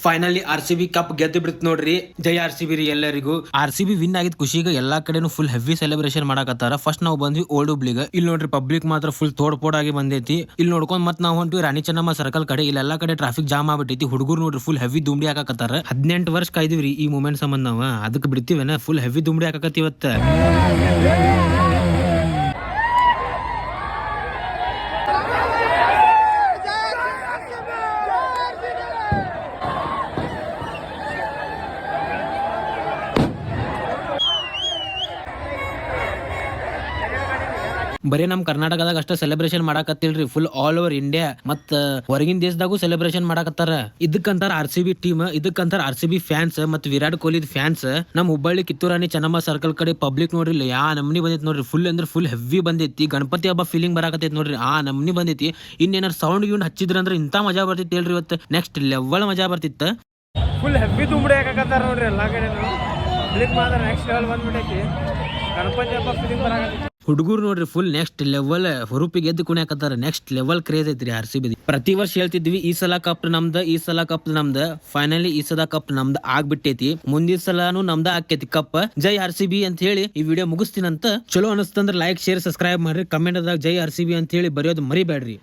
Finally RCB cup ಗೆದ್ದು ಬಿಡ್ತು ನೋಡ್ರಿ. ಜೈ RCB ರೀ ಎಲ್ಲರಿಗೂ. RCB ವಿನ್ ಆಗಿದ್ ಖುಷಿಗೆ ಎಲ್ಲಾ ಕಡೆನು ಫುಲ್ ಹೆವಿ ಸೆಲೆಬ್ರೇಷನ್ ಮಾಡಕತ್ತಾರ. ಫಸ್ಟ್ ನಾವು ಬಂದ್ವಿ ಓಲ್ಡ್ ಹುಬ್ಳಿಗೆ. ಇಲ್ಲಿ ನೋಡ್ರಿ ಪಬ್ಲಿಕ್ ಮಾತ್ರ ಫುಲ್ ತೋಡ್ ಆಗಿ ಬಂದೈತಿ. ಇಲ್ಲಿ ನೋಡ್ಕೊಂಡ್ ಮತ್ ನಾವು ಹೊಂಟಿವಿ ರಾಣಿ ಚೆನ್ನಮ್ಮ ಸರ್ಕಲ್ ಕಡೆ. ಇಲ್ಲೆಲ್ಲಾ ಕಡೆ ಟ್ರಾಫಿಕ್ ಜಾಮ್ ಆಗ್ಬಿಟ್ಟೈತಿ. ಹುಡುಗರು ನೋಡ್ರಿ ಫುಲ್ ಹೆವಿ ದುಂಬಿ ಹಾಕಕತ್ತಾರ. 18 ವರ್ಷ ಕಾಯ್ದಿವ್ರಿ ಈ ಮೂಮೆಂಟ್ ಸಂಬಂಧ ನಾವ್ ಅದಕ್ಕೆ ಬಿಡ್ತೀವೇನ. ಫುಲ್ ಹೆವಿ ದುಂಬಿ ಹಾಕಕತ್ತಿ ಇವತ್ತ. ಬರೀ ನಮ್ ಕರ್ನಾಟಕದಾಗ ಅಷ್ಟ ಸೆಲೆಬ್ರೇಷನ್ ಮಾಡಾಕತ್ತಿಲ್ರಿ. ಫುಲ್ ಆಲ್ ಓವರ್ ಇಂಡಿಯಾ ಮತ್ತ ಹೊರಗಿನ ದೇಶದಾಗೂ ಸೆಲೆಬ್ರೇಷನ್ ಮಾಡಾಕತ್ತಾರ. ಇದಕ್ಕಂತಾರ RCB ಟೀಮ್, ಇದಕ್ಕಂತಾರ RCB ಫ್ಯಾನ್ಸ್ ಮತ್ತ ವಿರಾಟ್ ಕೊಹ್ಲಿ ಫ್ಯಾನ್ಸ್. ನಮ್ ಹುಬ್ಬಳ್ಳಿ ಕಿತ್ತೂರಾಣಿ ಚೆನ್ನಮ್ಮ ಸರ್ಕಲ್ ಕಡೆ ಪಬ್ಲಿಕ್ ನೋಡ್ರಿ ಯಾ ನಮ್ನಿ ಬಂದೈತಿ ನೋಡ್ರಿ. ಫುಲ್ ಅಂದ್ರೆ ಫುಲ್ ಹೆವಿ ಬಂದೈತಿ. ಗಣಪತಿ ಹಬ್ಬ ಫೀಲಿಂಗ್ ಬರಾಕತ್ತೈತಿ ನೋಡ್ರಿ. ಆ ನಮ್ನಿ ಬಂದೈತಿ. ಇನ್ನೇನಾರ ಸೌಂಡ್ ಗಿಂಡ್ ಹಚ್ಚಿದ್ರಂದ್ರ ಇಂತ ಮಜಾ ಬರ್ತಿತ್ತು ಹೇಳ್ರಿ. ಇವತ್ತು ನೆಕ್ಸ್ಟ್ ಲೆವೆಲ್ ಮಜಾ ಬರ್ತಿತ್ತ. ಫುಲ್ ಹೆವಿ ದುಂಬಡಿ ಹಾಕಕತ್ತಾರ ನೋಡ್ರಿ ಎಲ್ಲಾ ಕಡೆ. ಪಬ್ಲಿಕ್ ಮಾತ್ರ ನೆಕ್ಸ್ಟ್ ಲೆವೆಲ್ ಬಂದ್ಬಿಟ್ಟೈತಿ. ಗಣಪತಿ ಹಬ್ಬ ಫೀಲಿಂಗ್ ಬರಾಕತ್ತೈತಿ. ಹುಡುಗರು ನೋಡ್ರಿ ಫುಲ್ ನೆಕ್ಸ್ಟ್ ಲೆವೆಲ್ ಹುರುಪಿಗೆ ಎದ್ದು ಕುಣಿಯಾಕತ್ತಾರ. ನೆಕ್ಸ್ಟ್ ಲೆವೆಲ್ ಕ್ರೇಜ್ ಐತ್ರಿ RCB. ಪ್ರತಿ ವರ್ಷ ಹೇಳ್ತಿದ್ವಿ ಈ ಸಲ ಕಪ್ ನಮ್ದ, ಈ ಸಲ ಕಪ್ ನಮ್ದ. ಫೈನಲಿ ಈ ಸಲ ಕಪ್ ನಮ್ದ ಆಗ್ಬಿಟ್ಟೈತಿ. ಮುಂದಿನ ಸಲಾನು ನಮ್ದ ಆಕೈತಿ ಕಪ್. ಜೈ RCB ಅಂತ ಹೇಳಿ ಈ ವಿಡಿಯೋ ಮುಗಿಸ್ತೀನಂತ. ಚಲೋ ಅನಿಸ್ತಂದ್ರ ಲೈಕ್ ಶೇರ್ ಸಬ್ಸ್ಕ್ರೈಬ್ ಮಾಡ್ರಿ. ಕಮೆಂಟ್ ದಾಗ ಜೈ RCB ಅಂತ ಹೇಳಿ ಬರೆಯೋದು ಮರಿಬೇಡ್ರಿ.